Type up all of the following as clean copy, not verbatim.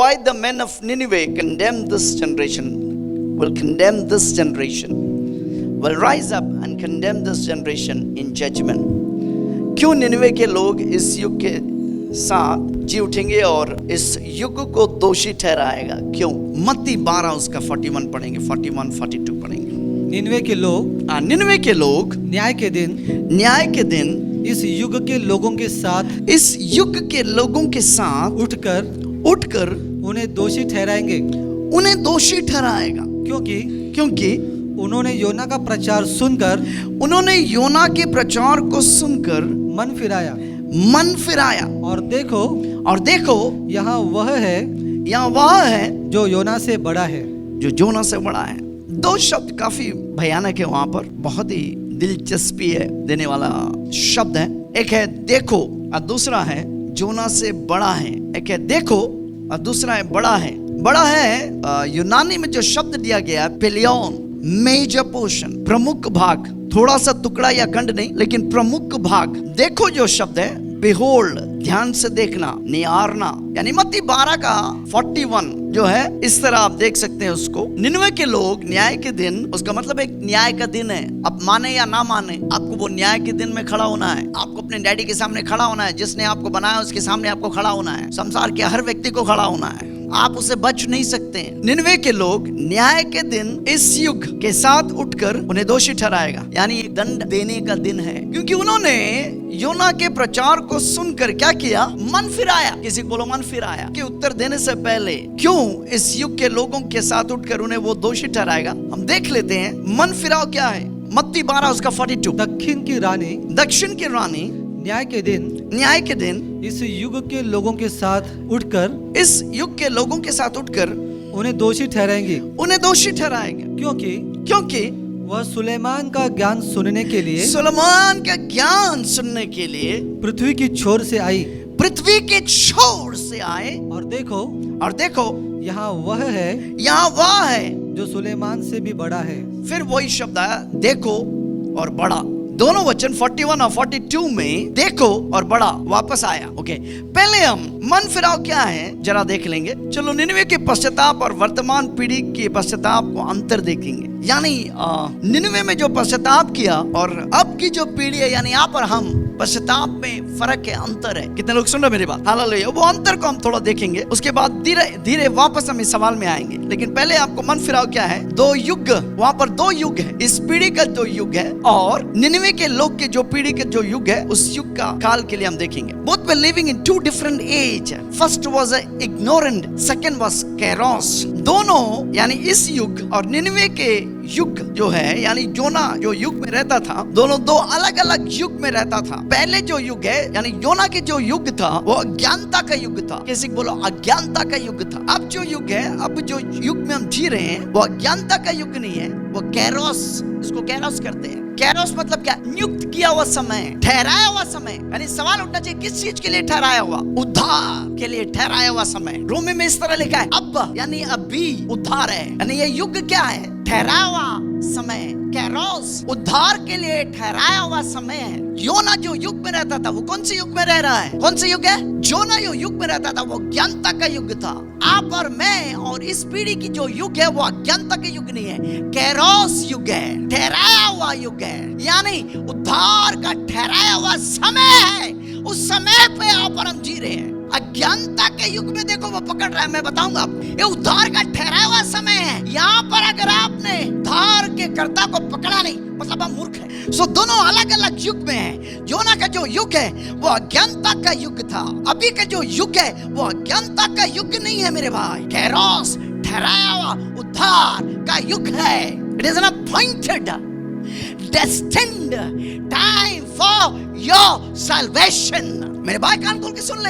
I, the men of Nineveh, condemn this generation, will condemn this generation, will rise up and condemn this generation in judgment. क्यों निनिवे के लोग इस युग के साथ जी उठेंगे और इस युग को दोषी ठहराएगा? क्यों? मत्ती 12 उसका 41 पढ़ेंगे, 41 42 पढ़ेंगे। निनवे के लोग न्याय के दिन इस युग के लोगों के साथ उठकर उन्हें दोषी ठहराएगा। क्योंकि उन्होंने योना का प्रचार सुनकर योना के प्रचार को सुनकर मन फिराया और देखो यहाँ वह है जो योना से बड़ा है। दो शब्द काफी भयानक है वहां पर, बहुत ही दिलचस्पी है देने वाला शब्द है। एक है देखो और दूसरा है जोना से बड़ा है। एक है देखो और दूसरा है बड़ा है। यूनानी में जो शब्द दिया गया है पेलियन, मेजर पोर्शन, प्रमुख भाग, थोड़ा सा टुकड़ा या खंड नहीं लेकिन प्रमुख भाग। देखो जो शब्द है बेहोल्ड, ध्यान से देखना, निहारना, यानी मत्ती 12 का 41 जो है इस तरह आप देख सकते हैं उसको। निनवे के लोग न्याय के दिन, उसका मतलब एक न्याय का दिन है। आप माने या ना माने, आपको वो न्याय के दिन में खड़ा होना है। आपको अपने डैडी के सामने खड़ा होना है, जिसने आपको बनाया उसके सामने आपको खड़ा होना है। संसार के हर व्यक्ति को खड़ा होना है, आप उसे बच नहीं सकते। निनवे के लोग न्याय के दिन इस युग के साथ उठकर उन्हें दोषी ठहराएगा, यानी एक दंड देने का दिन है। क्योंकि उन्होंने योना के प्रचार को सुनकर क्या किया? मन फिराया। किसी को बोलो मन फिराया। कि उत्तर देने से पहले क्यों इस युग के लोगों के साथ उठकर उन्हें वो दोषी ठहराएगा, हम देख लेते हैं। मन फिराव क्या है? मत्ती 12 उसका 42। दक्षिण की रानी न्याय के दिन इस युग के लोगों के साथ उठकर उन्हें दोषी ठहराएंगे। क्योंकि वह सुलेमान का ज्ञान सुनने के लिए पृथ्वी की छोर से आए। और देखो यहाँ वह है जो सुलेमान से भी बड़ा है। फिर वही शब्द आया देखो और बड़ा। दोनों वचन 41 और 42 में देखो और बड़ा वापस आया। ओके, पहले हम मन फिराव क्या है जरा देख लेंगे। चलो निनिवे के पश्चाताप और वर्तमान पीढ़ी के पश्चाताप को अंतर देखेंगे। यानी निनिवे में जो पश्चाताप किया और अब की जो पीढ़ी है, यानी यहाँ पर हम पश्चाताप में फर्क है, अंतर है। कितने लोग सुन रहे मेरी बात? हालेलुया। वो अंतर को हम थोड़ा देखेंगे, उसके बाद धीरे धीरे वापस हम इस सवाल में आएंगे। लेकिन पहले आपको मन फिराव क्या है? दो युग, वहां पर दो युग है। इस पीढ़ी का जो युग है और निनिवे के लोग के जो पीढ़ी के जो युग है, उस युग का काल के लिए हम देखेंगे। Both were living in two different age. First was ignorant, second was Kairos. दोनों यानी इस युग और निनिवे के युग जो है, यानी योना जो युग में रहता था, दोनों दो अलग अलग युग में रहता था। पहले जो युग है यानी योना के जो युग था वो अज्ञानता का युग था। किसी को बोलो अज्ञानता का युग था। अब जो युग है, अब जो युग में हम जी रहे हैं, वो अज्ञानता का युग नहीं है, वो कैरोस, इसको कैरोस करते हैं। कैरोस मतलब क्या? नियुक्त किया हुआ समय, ठहराया हुआ समय। यानी सवाल उठना चाहिए किस चीज के लिए ठहराया हुआ? उद्धार के लिए ठहराया हुआ समय। रोमी में इस तरह लिखा है अब, यानी अभी उद्धार है। यानी ये युग क्या है? ठहराया हुआ समय। कैरोस उद्धार के लिए ठहराया हुआ समय है। योना जो युग में रहता था वो कौन से युग में रह रहा है? कौन से युग है? योना जो युग में रहता था वो अज्ञानता का युग था। आप और मैं और इस पीढ़ी की जो युग है वो अज्ञानता का युग नहीं है, कैरोस युग है, ठहराया हुआ युग है। यानी उद्धार का ठहराया हुआ समय है। उस समय पे आप और हम जी रहे हैं। अज्ञानता के युग में देखो वो पकड़ रहा है, मैं बताऊंगा आपको। ये उद्धार का ठहराया हुआ समय है। यहाँ पर अगर आपने उद्धार के कर्ता को पकड़ा नहीं, मतलब आप मूर्ख है। सो दोनों अलग अलग युग में है। योना का जो युग है वो अज्ञानता का युग था। अभी का जो युग है वो अज्ञानता का युग नहीं है मेरे भाई। कैरोस ठहराया हुआ उद्धार का युग है। It is an appointed destined time for your salvation। मेरे भाई कान खोल के सुन ले,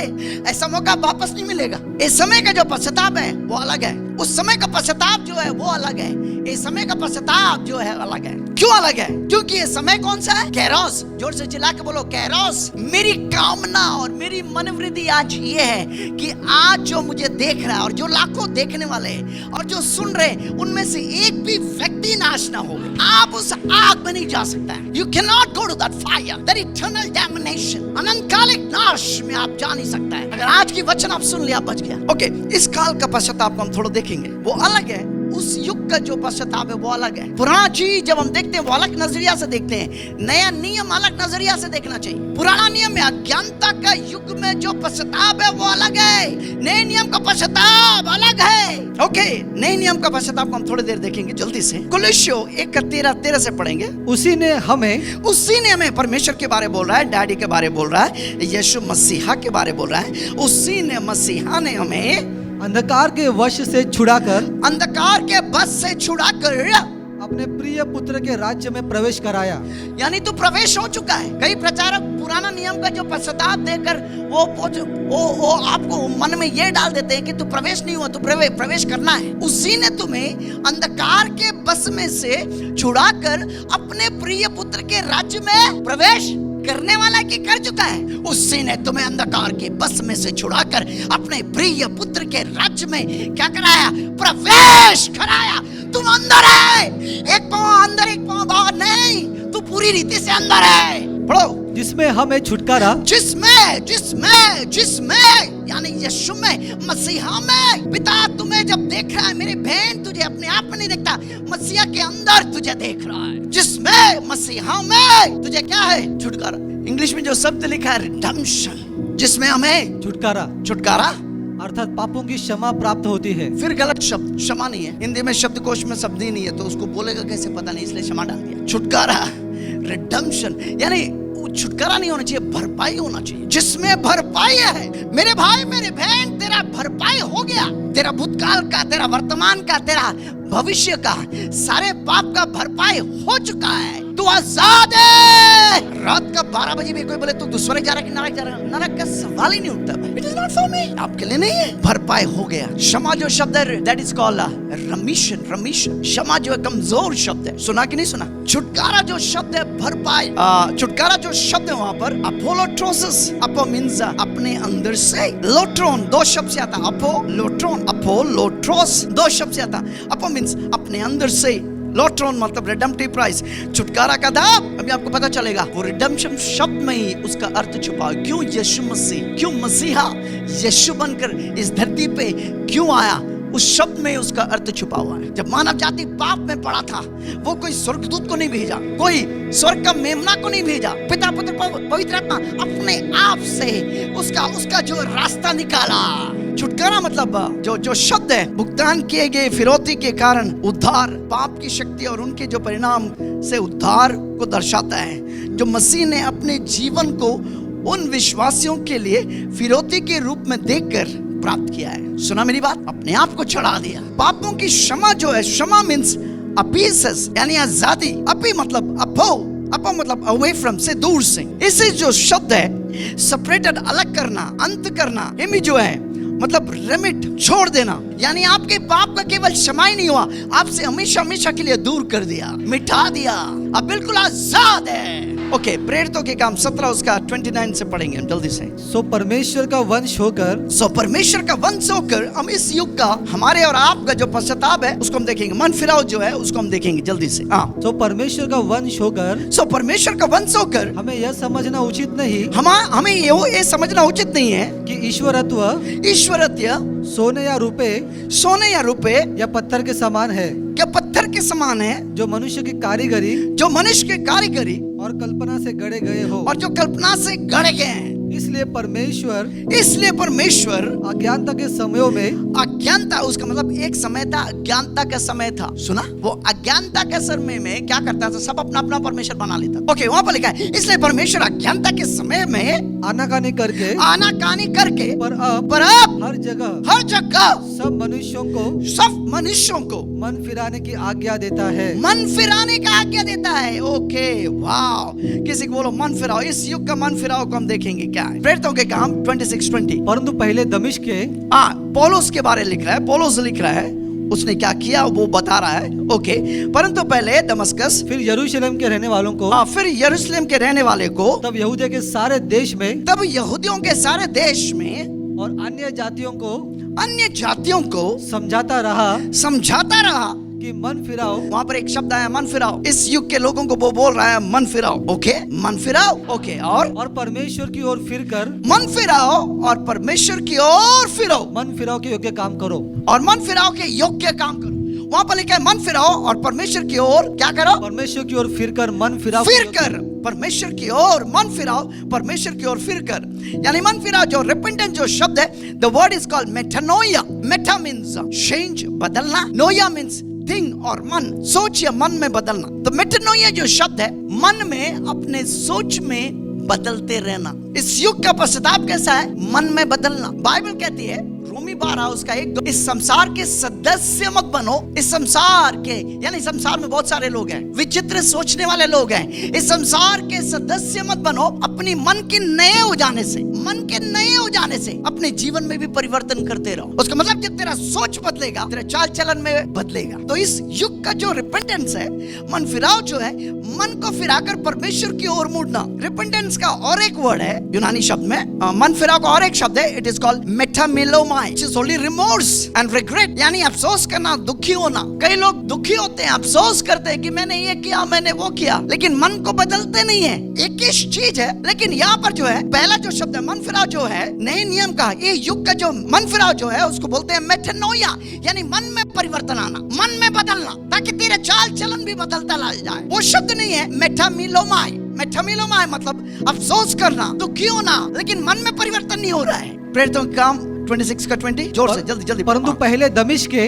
ऐसा मौका वापस नहीं मिलेगा। इस समय का जो पश्चाताप है वो अलग है। उस समय का पश्चाताप जो है वो अलग है, इस समय का पश्चाताप जो है अलग है। क्यों अलग है? क्योंकि ये समय कौन सा है? कैरोस। जोर से चिल्ला के बोलो कैरोस। मेरी कामना और मेरी मनोवृत्ति आज ये है कि आज जो मुझे देख रहा है और जो लाखों देखने वाले हैं और जो सुन रहे हैं, उनमें से एक भी व्यक्ति नाश ना हो। आप उस आग में नहीं जा सकता है। You cannot go to that fire, that eternal damnation। अनंतकालिक नाश में आप जा नहीं सकता है। अगर आज की वचन आप सुन लिया, बच गया। ओके, इस काल का पश्चाताप को हम थोड़ा देखेंगे, वो अलग है। उस युग का जो पश्चाताप है वो अलग है। पुराना चीज जब हम देखते हैं वो अलग नजरिया से देखते हैं, नया नियम अलग नजरिया से देखना चाहिए। पुराना नियम में अज्ञानता का युग में जो पश्चाताप है वो अलग है, नए नियम का पश्चाताप अलग है। ओके, नए नियम का पश्चाताप को हम थोड़ी देर देखेंगे जल्दी से। कुलुस्सियों 1:13 से पढ़ेंगे। उसी ने हमें परमेश्वर के बारे बोल रहा है, डैडी के बारे बोल रहा है, यीशु मसीहा के बारे बोल रहा है। उसी ने, मसीहा ने हमें अंधकार के वश से छुड़ाकर, अंधकार के बस से छुड़ाकर अपने प्रिय पुत्र के राज्य में प्रवेश कराया। यानी तू प्रवेश हो चुका है। कई प्रचारक पुराना नियम का जो पश्चाताप देकर वो आपको मन में ये डाल देते हैं कि तू प्रवेश नहीं हुआ, तू प्रवेश करना है। उसी ने तुम्हें अंधकार के बस में से छुड़ाकर अपने प्रिय पुत्र के राज्य में प्रवेश करने वाला की कर चुका है। उसी ने तुम्हें अंधकार के बस में से छुड़ाकर अपने प्रिय पुत्र के राज्य में क्या कराया? प्रवेश कराया। तुम अंदर है, एक पांव अंदर एक पांव बाहर नहीं, तू पूरी रीति से अंदर है। पढ़ो। जिसमें हमें छुटकारा, जिसमें यानी यीशु में, मसीहा में। पिता तुम्हें जब देख रहा है, मेरी बहन तुझे अपने आप में नहीं देखता, मसीहा के अंदर तुझे देख रहा है। जिसमें, मसीहा में तुझे क्या है? छुटकारा। इंग्लिश में जो शब्द लिखा है रिडेम्पशन, जिसमें हमें छुटकारा अर्थात पापों की क्षमा प्राप्त होती है। फिर गलत शब्द, क्षमा नहीं है। हिंदी में शब्दकोश में शब्द ही नहीं है, तो उसको बोलेगा कैसे पता नहीं, इसलिए क्षमा डाल दिया। छुटकारा, रिडेम्पशन, यानी छुटकारा नहीं होना चाहिए, भरपाई होना चाहिए। जिसमें भरपाई है, मेरे भाई मेरे बहन, तेरा भरपाई हो गया। तेरा भूतकाल का, तेरा वर्तमान का, तेरा भविष्य का, सारे पाप का भरपाई हो चुका है। तू आजाद है। रात का 12 बजे भी कोई बोले तू दूसरे जा रहा है कि नरक जा रहा है, नरक का सवाल ही नहीं उठता भाई। It is not for me, आपके लिए नहीं है। भरपाई हो गया। क्षमा जो शब्द है, दैट इज कॉल्ड रमीशन। क्षमा जो है कमजोर शब्द है, सुना कि नहीं सुना? छुटकारा जो शब्द है, भरपाई, छुटकारा जो शब्द है वहां पर अपोलोट्रोसिस, अपो मींस अपने अंदर से, लोट्रोन दो शब्द से आता, अपोलोट्रोस दो शब्द से आता। अपो मींस अपने अंदर से, लोट्रोन मतलब रिडेम्पटिव प्राइस, छुटकारा का दाम। अभी आपको पता चलेगा वो रिडेम्पशन शब्द में ही उसका अर्थ छुपा। क्यों यीशु मसीह, क्यों मसीहा यीशु बनकर इस धरती पे क्यों आया, उस शब्द में उसका अर्थ छुपा हुआ है। जब मानव जाति पाप में पड़ा था, वो कोई स्वर्गदूत को नहीं भेजा, कोई स्वर्ग का मेमना को नहीं भेजा, पिता पुत्र पवित्र आत्मा अपने आप से उसका जो रास्ता निकाला। छुटकारा मतलब जो शब्द है, भुगतान किए गए फिरौती के कारण उद्धार, पाप की शक्ति और उनके जो परिणाम से उद्धार को दर्शाता है, जो मसीह ने अपने जीवन को उन विश्वासियों के लिए फिरौती के रूप में देकर प्राप्त किया है। सुना मेरी बात? अपने आप को चढ़ा दिया। पापों की क्षमा जो है, क्षमा मीन्स अपीसेस, यानी आजादी। अपी मतलब अपो मतलब अवे फ्रॉम, से, दूर से। इसे जो शब्द है सेपरेटेड, अलग करना, अंत करना। इमी जो है मतलब रेमिट, छोड़ देना, यानी आपके पाप का केवल क्षमा ही नहीं हुआ, आपसे हमेशा हमेशा के लिए दूर कर दिया, मिटा दिया। अब बिल्कुल आजाद है। ओके, प्रेरितों के काम 17 उसका 29 से पढ़ेंगे हम जल्दी से। सो परमेश्वर का वंश होकर हम इस युग का, हमारे और आपका जो पश्चाताप है उसको हम देखेंगे। मन फिराव जो है उसको हम देखेंगे जल्दी से। सो परमेश्वर का वंश होकर हमें यह समझना उचित नहीं, हमें ये समझना उचित नहीं है कि ईश्वरत्व सोने या रुपए या पत्थर के समान है, क्या पत्थर के समान है, जो मनुष्य की कारीगरी और कल्पना से गढ़े गए हो, और जो कल्पना से गढ़े गए हैं। इसलिए परमेश्वर अज्ञानता के समयों में, अज्ञानता उसका मतलब एक समय था, अज्ञानता का समय था। सुना? वो अज्ञानता के समय में क्या करता था? सब अपना अपना परमेश्वर बना लेता। ओके, वहां पर लिखा है इसलिए परमेश्वर अज्ञानता के समय में आनाकानी करके पर अब हर जगह सब मनुष्यों को मन फिराने की आज्ञा देता है। ओके, वाव, किसी को बोलो मन फिराओ। इस युग का मन फिराओ को हम देखेंगे क्या है। प्रेरितों के काम 26:20। परंतु पहले दमिश्क के, पौलुस के बारे लिख रहा है, पौलुस लिख रहा है, उसने क्या किया वो बता रहा है। ओके, परंतु पहले दमस्कस, फिर यरूशलेम के रहने वालों को, फिर यरूशलेम के रहने वाले को, तब यहूदिया के सारे देश में, तब यहूदियों के सारे देश में और अन्य जातियों को अन्य जातियों को समझाता रहा कि मन फिराओ। वहां पर एक शब्द आया, मन फिराओ। इस युग के लोगों को वो बोल रहा है मन फिराओ। ओके, मन फिराओ। ओके, और परमेश्वर की ओर फिरकर, मन फिराओ और परमेश्वर की ओर फिरो। मन फिराओ के योग्य काम करो। और मन फिराओ के योग्य काम करो। वहां पर लिखा है मन फिराओ और परमेश्वर की ओर क्या करो? परमेश्वर की ओर फिरकर मन फिराओ। फिर कर परमेश्वर की ओर मन फिराओ, परमेश्वर की ओर फिर कर। यानी मन फिराओ जो रिपेंटेंस जो शब्द है, the word is called metanoia. Meta means change, बदलना। नोया मींस थिंग और मन, सोच या मन में बदलना। तो मेटानोया जो शब्द है, मन में अपने सोच में बदलते रहना। इस युग का पश्चाताप कैसा है? मन में बदलना। बाइबल कहती है रोमी 12 उसका 1, इस संसार के सदस्य मत बनो। इस संसार के यानी संसार में बहुत सारे लोग हैं, विचित्र सोचने वाले लोग हैं। इस संसार के सदस्य मत बनो, अपनी मन के नए हो जाने से, मन के नए हो जाने से अपने जीवन में भी परिवर्तन करते रहो। उसका मतलब जब तेरा सोच बदलेगा, तेरा चाल चलन में बदलेगा। तो इस युग का जो रिपेंटेंस है, मन फिराव जो है, मन को फिराकर परमेश्वर की ओर मुड़ना। रिपेंटेंस का और एक वर्ड है यूनानी शब्द में, मन फिराव का और एक शब्द है, इट इज कॉल्ड मेटामेलोमाई, which is only remorse and regret, यानी अफसोस करना, दुखी होना। कई लोग दुखी होते हैं, अफसोस करते हैं कि मैंने ये किया, मैंने वो किया, लेकिन मन को बदलते नहीं है। एक ही चीज है, लेकिन यहाँ पर जो है पहला जो शब्द है मन फिराव जो है, नए नियम का, ये युग का जो मन फिराव जो है उसको बोलते हैं मेटानोया, यानी मन में परिवर्तन आना, मन में बदलना, ताकि तेरे चाल चलन भी बदलता ला जाए। वो शब्द नहीं है मेटामिलोमाई। मेटामिलोमाई मतलब अफसोस करना, दुखी होना, लेकिन मन में परिवर्तन नहीं हो रहा है। प्रेरितों का काम 26 का 20, जोर से जल्दी जल्दी। परंतु पहले दमिश्क के,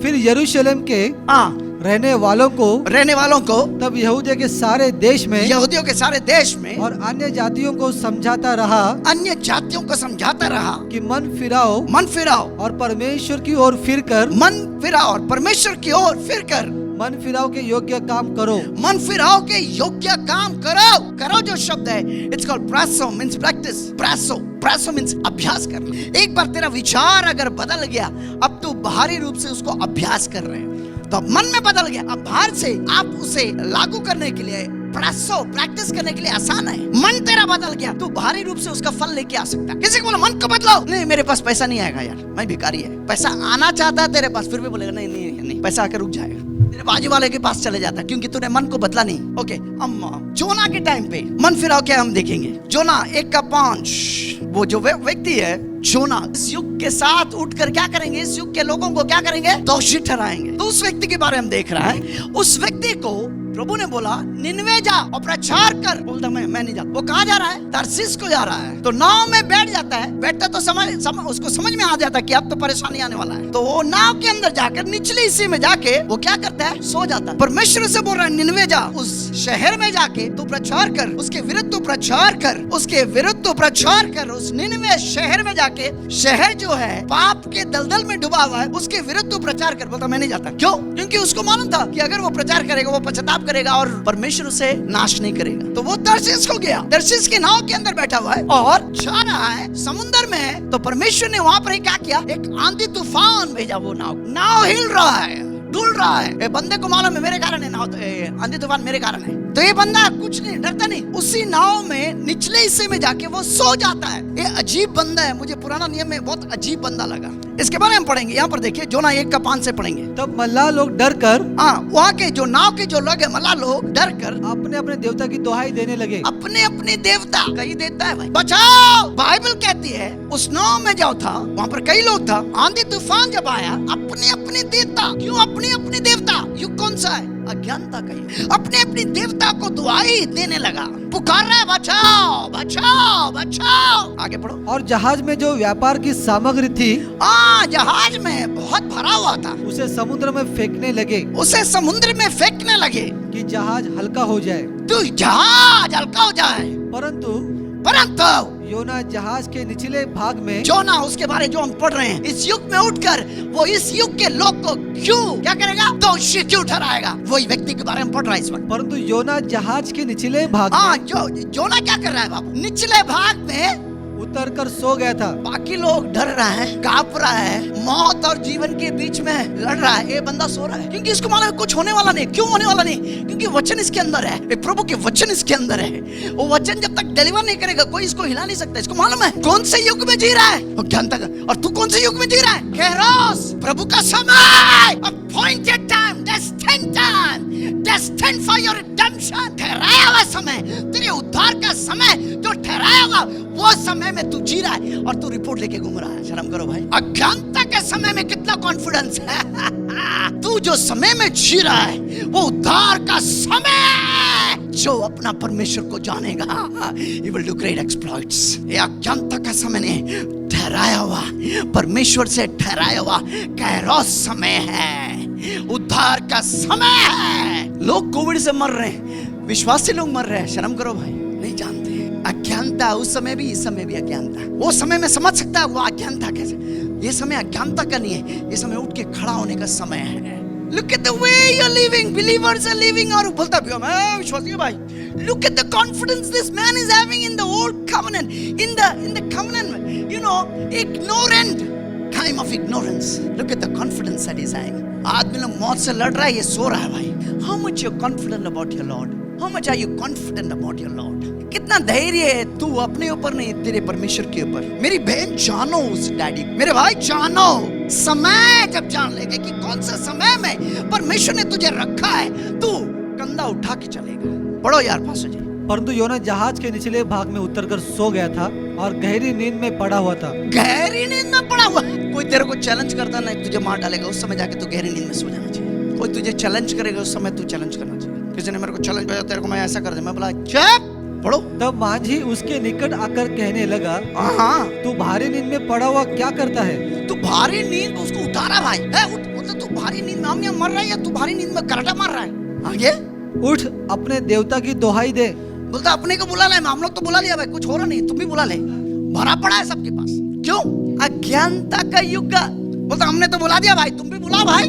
फिर यरूशलेम के रहने वालों को, तब यहूदिया के सारे देश में, यहूदियों के सारे देश में, और अन्य जातियों को समझाता रहा, अन्य जातियों को समझाता रहा कि मन फिराओ और परमेश्वर की ओर फिरकर, मन फिराओ और परमेश्वर की ओर फिरकर मन फिराओ के योग्य काम करो। मन फिराओ के योग्य काम करो जो शब्द है, इट्स कॉल्ड प्रासो, मींस प्रैक्टिस। प्रासो मींस अभ्यास करना। एक बार तेरा विचार अगर बदल गया, अब तू बाहरी रूप से उसको अभ्यास कर रहे हैं, तो अब मन में बदल गया, अब बाहर से आप उसे लागू करने के लिए, प्रैक्टिस करने के लिए आसान है। मन तेरा बदल गया, तू बाहरी रूप से उसका फल लेके आ सकता है। किसी को बोला मन को बदलाओ, नहीं मेरे पास पैसा नहीं आएगा यार, मैं भिखारी है। पैसा आना चाहता है तेरे पास, फिर भी बोलेगा नहीं, पैसा आकर रुक जाएगा। तेरे बाजू वाले के पास चले जाता है, क्योंकि तूने मन को बदला नहीं। ओके, अम्मा जोना के टाइम पे मन फिराओ क्या हम देखेंगे। जोना 1:5, वो जो व्यक्ति है जोना, इस युग के साथ उठकर क्या करेंगे, इस युग के लोगों को क्या करेंगे, दोषी ठहराएंगे। तो उस व्यक्ति के बारे में देख रहा है। उस व्यक्ति को प्रभु ने बोला निनवे जा और प्रचार कर। बोलता मैं नहीं जाता। वो कहाँ जा रहा है? तर्सीस को जा रहा है। तो नाव में बैठ जाता है, बैठता तो उसको समझ में आ जाता है कि अब तो परेशानी आने वाला है। तो वो नाव के अंदर जाकर निचले हिस्से में जाके वो क्या करता है, सो जाता है। परमेश्वर से बोल रहा है निनवे जा, उस शहर में जाके तू प्रचार कर, उसके विरुद्ध तू प्रचार कर, उसके विरुद्ध तू प्रचार कर। उस निनवे शहर में जाके, शहर जो है पाप के दलदल में डूबा हुआ है, उसके विरुद्ध तू प्रचार कर। बोलता मैं नहीं जाता। क्यों? क्योंकि उसको मालूम था कि अगर वो प्रचार करेगा, वो पश्चाताप करेगा और परमेश्वर उसे नाश नहीं करेगा। तो वो तर्शीश को गया, तर्शीश के नाव के अंदर बैठा हुआ है और जा रहा है, समुद्र में है। तो परमेश्वर ने वहां पर क्या किया, एक आंधी तूफान भेजा। वो नाव हिल रहा है, डुल रहा है। ये बंदे को मालूम है मेरे कारण है नाव, आंधी तूफान मेरे कारण है। तो ये बंदा कुछ नहीं डरता, नहीं, उसी नाव में निचले हिस्से में जाके वो सो जाता है। ये अजीब बंदा है, मुझे पुराना नियम में बहुत अजीब बंदा लगा। इसके बारे में पढ़ेंगे, यहाँ पर देखिए जोना 1:5 से पढ़ेंगे। तब मल्लाह लोग डर कर, वहाँ के जो नाव के जो लोग है, मल्लाह लोग डर कर अपने अपने देवता की दुहाई देने लगे। अपने अपने देवता कहीं देता है भाई, बचाओ। बाइबल कहती है उस नाव में जाओ था, वहाँ पर कई लोग था। आंधी तूफान जब आया, अपने अपने देवता, क्यों अपने अपने देवता? युग कौन सा है? अज्ञानता का ही। अपने अपने देवता को दुआई देने लगा, पुकार रहा है बचाओ बचाओ बचाओ। आगे पढ़ो। और जहाज में जो व्यापार की सामग्री थी, जहाज में बहुत भरा हुआ था, उसे समुद्र में फेंकने लगे, कि जहाज हल्का हो जाए, तो जहाज हल्का हो जाए। परंतु योना जहाज के निचले भाग में, जोना उसके बारे जो हम पढ़ रहे हैं, इस युग में उठकर वो इस युग के लोग को क्यों क्या करेगा, दोषी क्यों ठहराएगा। वही व्यक्ति के बारे में पढ़ रहा है इस वक्त। परंतु योना जहाज के निचले भाग में, जोना क्या कर रहा है बाबू, निचले भाग में उतर कर सो गया था। बाकी लोग डर रहा है, कांप रहा है, मौत और जीवन के बीच में लड़ रहा है, ये बंदा सो रहा है क्योंकि इसको मालूम है कुछ होने वाला नहीं। क्यों होने वाला नहीं? क्योंकि वचन इसके अंदर है, ये प्रभु के वचन इसके अंदर है। वो वचन जब तक डिलीवर नहीं करेगा कोई इसको हिला नहीं सकता। इसको मालूम है कौन से युग में जी रहा है, वो ज्ञानता का। और तू कौन से युग में जी रहा है? कैरोस, प्रभु का समय, appointed time, destined time, destined for your redemption, ठहराया हुआ समय, तेरे उद्धार का समय जो ठहराया हुआ, वो समय में तू जी रहा है और तू रिपोर्ट लेके घूम रहा है। शर्म करो भाई। अज्ञानता के समय में कितना कॉन्फिडेंस है। तू जो समय में जी रहा है वो उद्धार का समय, जो अपना परमेश्वर को जानेगा, he will do great exploits। ये अज्ञानता का समय नहीं, ठहराया हुआ, परमेश्वर से ठहराया हुआ कैरोस समय है, उद्धार का समय है। लोग कोविड से मर रहे हैं, विश्वासी लोग मर रहे हैं। शर्म करो भाई, नहीं जानते। अज्ञानता उस समय भी, इस समय भी अज्ञानता। वो समय में समझ सकता है वो अज्ञानता कैसे, ये समय अज्ञानता का नहीं है, ये समय उठ के खड़ा होने का समय है। Look at the way you're living, believers are living। और बोलता भी मैं विश्वासी हूं भाई। Look at the confidence this man is having in the old covenant, in the covenant, you know, ignorant time of ignorance। Look at the confidence that he's having। आदमी लोग मौत से लड़ रहा है, ये सो रहा है भाई। How much you're confident about your Lord? How much are you confident about your Lord? कितना धैर्य है तू अपने ऊपर नहीं, तेरे परमेश्वर के ऊपर। मेरी बहन जानो उस डैडी, मेरे भाई जानो, समय जब जान लेंगे कि कौन सा समय में परमेश्वर ने तुझे रखा है, तू कंधा उठा के चलेगा। पढ़ो यार पास्टर जी। परंतु योना जहाज के निचले भाग में उतरकर सो गया था और गहरी नींद में पड़ा हुआ था। गहरी नींद में पड़ा हुआ। कोई तेरे को चैलेंज करता नहीं, तुझे मार डालेगा, उस समय जाके तू गहरी नींद में सो जाना चाहिए। कोई तुझे चैलेंज करेगा, उस समय तू चैलेंज करना चाहिए। किसी ने मेरे को चैलेंज भेजा, तेरे को मैं ऐसा कर दे, मैं बोला चुप। पढ़ो। तब मांझी उसके निकट आकर कहने लगा, हाँ तू भारी नींद में पड़ा हुआ क्या करता है? तू भारी नींद, उसको उतारा भाई है, तू भारी नींद में हम मर रहा है या तू भारी नींद में कराटा मार रहा है? आगे उठ, अपने देवता की दोहाई दे। बोलता अपने को बुला ले, हम लोग तो बुला लिया भाई, कुछ हो रहा नहीं, तुम भी बुला ले, भरा पड़ा है सबके पास। क्यों? अज्ञानता का युग। बोलता हमने तो बुला दिया भाई, तुम भी बुला भाई।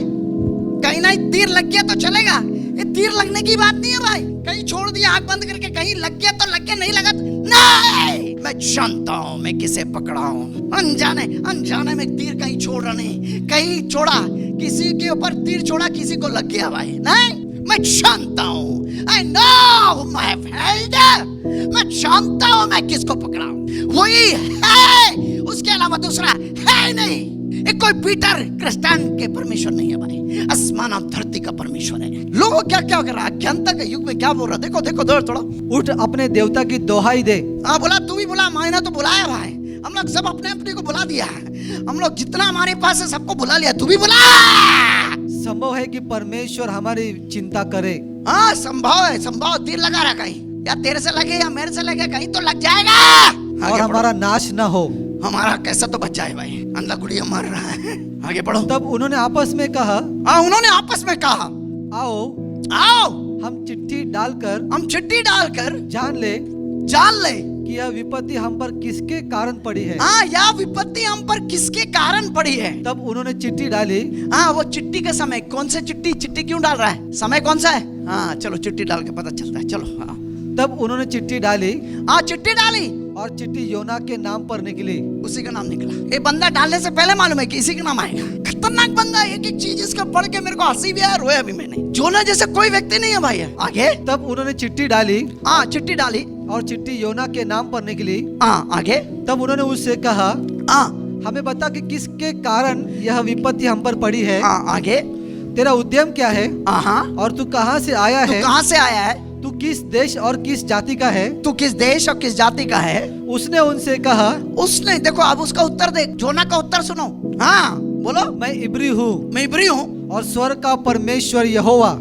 कहीं ना तीर लग गया तो चलेगा, ये तीर लगने की बात नहीं है भाई। कहीं छोड़ दिया आंख बंद करके, कहीं लग गया तो लग गया, नहीं लगा तो नहीं। मैं जानता हूं मैं किसे पकड़ा हूं। अनजाने में तीर कहीं छोड़ रहा नहीं, कहीं छोड़ा, किसी के ऊपर तीर छोड़ा, किसी को लग गया भाई। नहीं, मैं जानता हूं, I know whom I have held। मैं जानता हूं मैं किसको पकड़ा हूं, वही है, उसके अलावा दूसरा है नहीं। एक कोई पीटर क्रिस्टियन के परमेश्वर नहीं है भाई, आसमान और धरती का परमेश्वर है। लोगों क्या क्या कर रहा है अज्ञानता के युग में, क्या बोल रहा है? देखो देखो दौड़ थोड़ा। उठ, अपने देवता की दोहाई दे। हाँ बोला, तू भी बोला, मैंने तो बुलाया भाई। हम लोग सब अपने अपने को बुला दिया है, हम लोग जितना हमारे पास है सबको बुला लिया, तू भी बुला। संभव है कि परमेश्वर हमारी चिंता करे। हाँ संभव है, संभव। तीर लगा रहा कहीं, या तेरे से लगे या मेरे से लगे, कहीं तो लग जाएगा और हमारा नाश न हो। हमारा कैसा तो बच जाए भाई, अंधा गुड़िया मर रहा है। आगे पढ़ो। तब उन्होंने आपस में कहा, उन्होंने आपस में कहा, आओ हम चिट्ठी डालकर जान ले कि यह विपत्ति हम पर किसके कारण पड़ी है। हाँ, यह विपत्ति हम पर किसके कारण पड़ी है। तब उन्होंने चिट्ठी डाली। हाँ, वो चिट्ठी का समय, कौन से चिट्ठी क्यों डाल रहा है, समय कौन सा है? हाँ चलो चिट्ठी डाल के पता चलता है, चलो। हाँ तब उन्होंने चिट्ठी डाली। हाँ चिट्ठी डाली और चिट्ठी योना के नाम पर निकली। उसी का नाम निकला। ये बंदा डालने से पहले मालूम है कि इसी का नाम आएगा। खतरनाक बंदा, एक एक चीज इसका पढ़ के मेरे को हंसी भी आया, रोया भी मैंने। जोना जैसे कोई व्यक्ति नहीं है भाई। आगे। तब उन्होंने चिट्ठी डाली। हाँ चिट्ठी डाली और चिट्ठी योना के नाम पर निकली। हाँ आगे। तब उन्होंने उससे कहा, हाँ हमें बता कि किसके कारण यह विपत्ति हम पर पड़ी है। हाँ आगे। तेरा उद्यम क्या है? हाँ। और तू कहाँ से आया है? कहाँ से आया है? तू किस देश और किस जाति का है? तू किस देश और किस जाति का है? उसने उनसे कहा, उसने, देखो अब उसका उत्तर देख, जोना का उत्तर सुनो। हाँ बोलो। मैं इब्री हूँ। मैं इब्री हूँ और स्वर्ग का परमेश्वर यहोवा।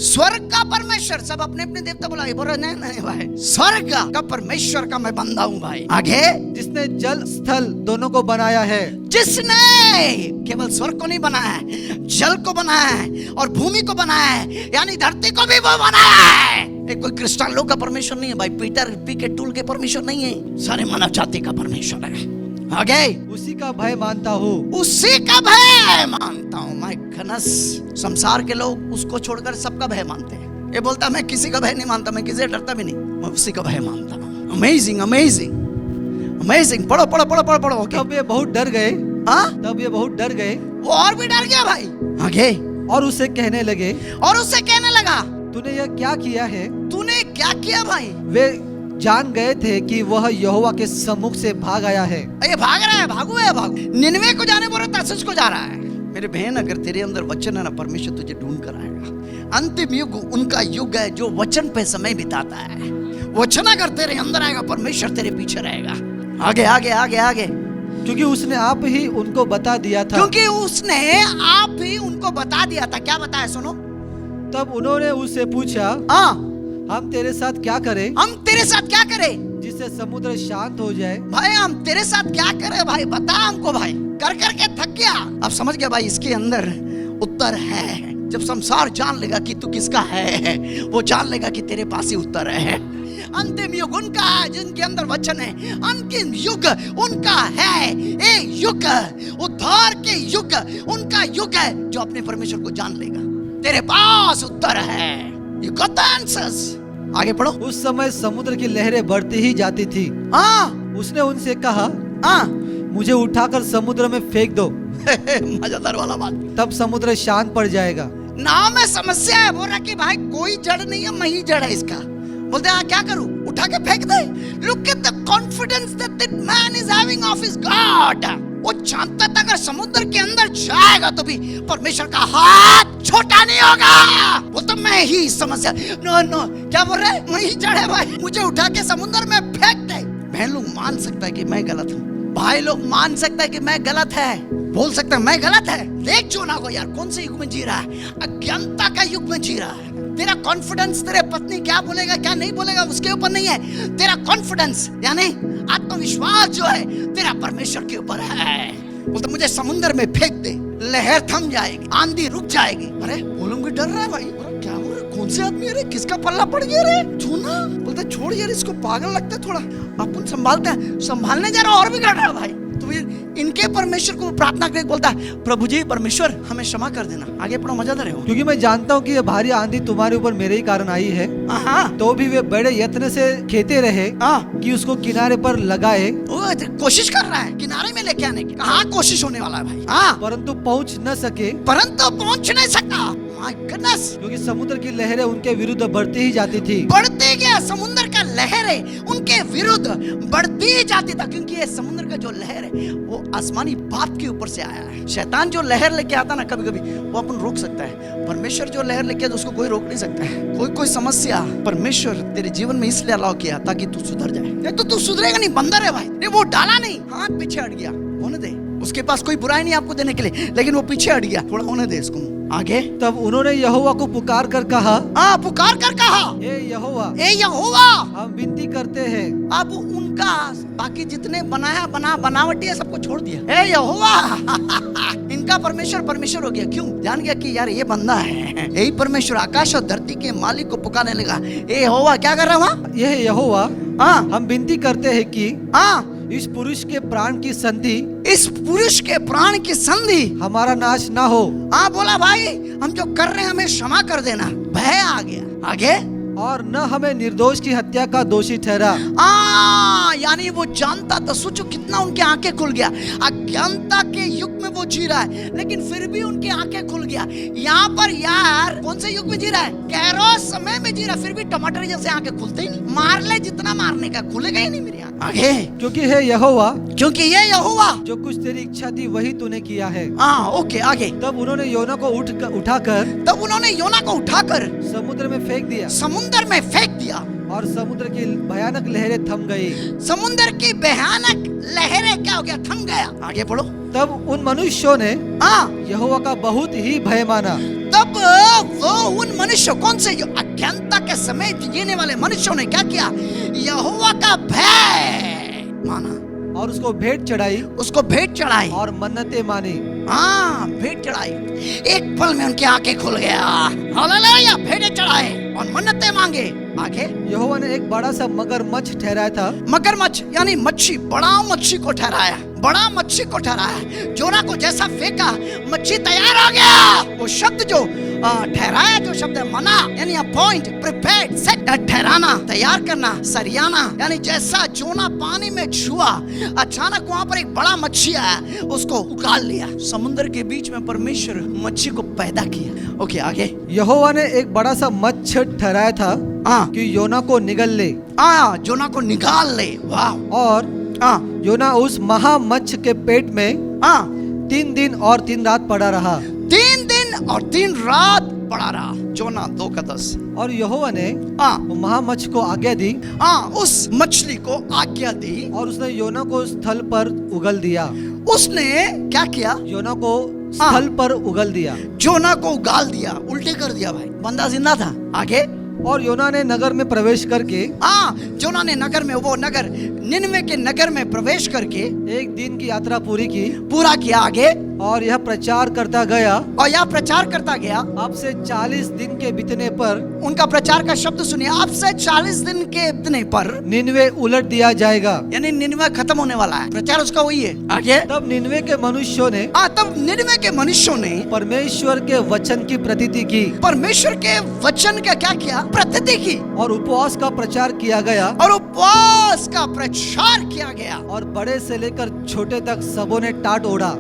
स्वर्ग का परमेश्वर, सब अपने अपने देवता बुलाए, बोल रहे नहीं भाई, स्वर्ग का परमेश्वर का मैं बंदा हूँ भाई। आगे। जिसने जल स्थल दोनों को बनाया है। जिसने केवल स्वर्ग को नहीं बनाया है, जल को बनाया है और भूमि को बनाया है, यानी धरती को भी वो बनाया है। एक कोई क्रिस्टियन लोग का परमेश्वर नहीं है भाई, पीटर पी के टूल के परमेश्वर नहीं है, सारे मानव जाति का परमेश्वर है। आगे। उसी का भय मानता हूँ। उसी का भय मानता हूँ। माय गॉडनेस, संसार के लोग उसको छोड़कर सबका भय मानते हैं। ये बोलता मैं किसी का भय नहीं मानता, मैं किसी से डरता भी नहीं, मैं उसी का भय मानता हूँ। अमेजिंग अमेजिंग अमेजिंग, पढ़ो पढ़ो पढ़ो पढ़ो पढ़ो। ओके, तब ये बहुत डर गए। हाँ, तब ये बहुत डर गए वो और भी डर गया भाई, आगे, और उससे कहने लगे, और उससे कहने लगा तूने यह क्या किया है? तूने क्या किया भाई? वे जान गए थे कि वह यहोवा के सम्मुख से भाग आया है। ये भाग रहा है, भागू है, भागू। निनवे को जाने बोल रहा था, तरसुस को जा रहा है। मेरे बहन, अगर तेरे अंदर वचन है ना, परमेश्वर तुझे ढूंढ कर आएगा। अंतिम युग उनका युग है जो वचन पे समय बिताता है। वचन अगर तेरे अंदर आएगा, परमेश्वर तेरे पीछे रहेगा। आगे आगे आगे आगे, क्योंकि उसने आप ही उनको बता दिया था। क्योंकि उसने आप ही उनको बता दिया था। क्या बताया सुनो? तब उन्होंने उससे पूछा, हाँ, हम तेरे साथ क्या करें हम तेरे साथ क्या करें जिससे समुद्र शांत हो जाए? भाई? हम तेरे साथ क्या करें भाई? बता हमको भाई। कर कर के थक गया। अब समझ गया भाई, इसके अंदर उत्तर है। जब संसार जान लेगा कि तू किसका है, वो जान लेगा कि तेरे पास ही उत्तर है। अंतिम युग उनका है जिनके अंदर वचन है। अंतिम युग उनका है, ये युग उद्धार के युग उनका युग है जो अपने परमेश्वर को जान लेगा। तेरे पास उत्तर है। You got the answers. आगे पढ़ो। उस समय समुद्र की लहरें बढ़ती ही जाती थी। हाँ उसने उनसे कहा, हाँ मुझे उठाकर समुद्र में फेंक दो, मजेदार वाला बात। तब समुद्र शांत पड़ जाएगा। नाम में समस्या है। बोल रहा कि भाई कोई जड़ नहीं है, मैं ही जड़ है इसका। बोलते हैं क्या करूं? उठा के फेंक दे। Look at the confidence that that man is having of his God. वो जानता था अगर समुद्र के अंदर जाएगा तो भी परमेश्वर का हाथ छोटा नहीं होगा। वो तो मैं ही समस्या। नो नो, क्या बोल रहे हैं? मैं ही जड़ है भाई, मुझे उठा के समुद्र में फेंक दे। बहन लोग मान सकता है कि मैं गलत हूँ, भाई लोग मान सकता है कि मैं गलत है, बोल सकता है मैं गलत है। देख जोना को यार, कौन से युग में जी रहा है? अज्ञानता का युग में जी रहा है। तेरा कॉन्फिडेंस तेरे पत्नी क्या बोलेगा क्या नहीं बोलेगा उसके ऊपर नहीं है। तेरा कॉन्फिडेंस यानी आत्मविश्वास जो है तेरा परमेश्वर के ऊपर है। वो तो मुझे समुद्र में फेंक दे, लहर थम जाएगी, आंधी रुक जाएगी। अरे बोलूंगी डर रहा है भाई, क्या हो रहा है? कौन से आदमी है रे? किसका पल्ला पड़ गया रे? छूना बोलते छोड़ यार, इसको पागल लगता है थोड़ा, अपन संभालते हैं। संभालने जा रहा और भी कर रहा भाई। तो इनके परमेश्वर को प्रार्थना करके बोलता है, प्रभु जी परमेश्वर हमें क्षमा कर देना। आगे पढ़ो, मजेदार है। क्योंकि मैं जानता हूँ कि यह भारी आंधी तुम्हारे ऊपर मेरे ही कारण आई है। हाँ तो भी वे बड़े यत्न से खेते रहे कि उसको किनारे पर लगाए, वो कोशिश कर रहा है किनारे में लेके आने की। कहाँ कोशिश होने वाला है भाई? हाँ, परंतु पहुँच न सके, परंतु पहुंच नहीं सकता। माय गॉडनेस, क्योंकि समुद्र की लहरें उनके विरुद्ध बढ़ती ही जाती थी। बढ़ते गया समुद्र का लहर है उनके विरुद्ध बढ़ती ही जाती था। क्योंकि ये समुद्र का जो लहर है वो आसमानी बाप के ऊपर से आया है। शैतान जो लहर लेके आता ना कभी कभी वो अपन रोक सकता है, परमेश्वर जो लहर लेके आता उसको कोई रोक नहीं सकता है। कोई समस्या परमेश्वर तेरे जीवन में इसलिए अलाउ किया ताकि तू सुधर जाए। नहीं तो तू सुधरेगा नहीं, बंदर है भाई। नहीं वो डाला नहीं, हाथ पीछे हट गया, होने दे। उसके पास कोई बुराई नहीं आपको देने के लिए, लेकिन वो पीछे हट गया, थोड़ा होने दे इसको। आगे, तब उन्होंने यहोवा को पुकार कर कहा, हाँ पुकार कर कहा, हे यहोवा, ए यहोवा, हम विनती करते हैं। अब उनका बाकी जितने बनावटी है सबको छोड़ दिया। ए यहोवा इनका परमेश्वर परमेश्वर हो गया। क्यों? जान गया कि यार ये बंदा है। यही परमेश्वर आकाश और धरती के मालिक को पुकारने लगा, ए यहोवा। क्या कर रहा वहाँ? यह यहोवा, हाँ हम विनती करते हैं कि हाँ इस पुरुष के प्राण की संधि, इस पुरुष के प्राण की संधि हमारा नाश ना हो। हाँ बोला भाई हम जो कर रहे हैं हमें क्षमा कर देना। भय आ गया। आगे, और न हमें निर्दोष की हत्या का दोषी ठहरा। यानी वो जानता था। सोचो कितना उनकी आंखें खुल गया। अज्ञानता के युग में वो जी रहा है लेकिन फिर भी उनकी आंखें खुल गया। यहाँ पर यार कौन से युग में जी रहा है? कैरोस समय में जी रहा है, फिर भी टमाटर जैसे आंखें खुलते ही नहीं। मार ले जितना मारने का, खुलेगा ही नहीं मेरी आंखें। आगे, क्योंकि है यहोवा, क्योंकि ये यहोवा जो कुछ तेरी इच्छा थी वही तूने किया है। ओके आगे। तब उन्होंने योना को उठाकर तब उन्होंने योना को उठाकर समुद्र में फेंक दिया, समुद्र में फेंक दिया और समुद्र की भयानक लहरें थम गई। समुद्र की भयानक लहरें क्या हो गया? थम गया। आगे पढ़ो। तब उन मनुष्यों ने यहोवा का बहुत ही भय माना। तब वो उन मनुष्यों, कौन से? जो अज्ञानता के समय जीने वाले मनुष्यों ने क्या किया? यहोवा का भय माना और उसको भेंट चढ़ाई, उसको भेंट चढ़ाई और मन्नतें मानी। भेंट चढ़ाई। एक पल में उनकी आंखें खुल गया। हालेलुया, भेंट चढ़ाए और मन्नतें मांगे। आगे यहोवा ने एक बड़ा सा मगरमच्छ ठहराया था, मगरमच्छ यानी मच्छी, बड़ा मच्छी को ठहराया, बड़ा मच्छी को ठहराया। जोना को जैसा फेंका मच्छी तैयार हो गया। वो शब्द जो ठहराया, जो शब्द है मना यानी अपॉइंट, प्रिपेयर्ड, सेट, ठहराना, तैयार करना, सरियाना, यानी जैसा जोना पानी में छुआ, अचानक वहां पर एक बड़ा मच्छी आया, उसको उगाल लिया। समुद्र के बीच में परमेश्वर मच्छी को पैदा किया। ओके आगे, यहोवा ने एक बड़ा सा मच्छ ठहराया था हाँ कि योना को निगल ले, जोना को निकाल ले। वाह, और योना उस महामच्छ के पेट में 3 दिन और 3 रात पड़ा रहा। 3 दिन और 3 रात पड़ा रहा। जोना 2:10। और यहोवा ने वो महामच्छ को आज्ञा दी, उस मछली को आज्ञा दी, और उसने योना को स्थल पर उगल दिया। उसने क्या किया? योना को स्थल पर उगल दिया, जोना को उगाल दिया, उल्टे कर दिया भाई, बंदा जिंदा था। आगे, और योना ने नगर में प्रवेश करके, जोना ने नगर में, वो नगर निनवे के नगर में प्रवेश करके 1 दिन की यात्रा पूरी की, पूरा किया। आगे, और यह प्रचार करता गया, और यह प्रचार करता गया। अब से 40 दिन के बीतने पर, उनका प्रचार का शब्द सुनिए, अब से 40 दिन के बीतने पर निनवे उलट दिया जाएगा, यानी निनवे खत्म होने वाला है। प्रचार उसका वही है। आगे, तब निनवे के मनुष्यों ने, तब निनवे के मनुष्यों ने परमेश्वर के वचन की प्रतीति की, परमेश्वर के वचन का क्या किया? प्रतीति की, और उपवास का प्रचार किया गया, और उपवास का प्रचार किया गया। और बड़े से लेकर छोटे तक सबों ने टाट ओढ़ा।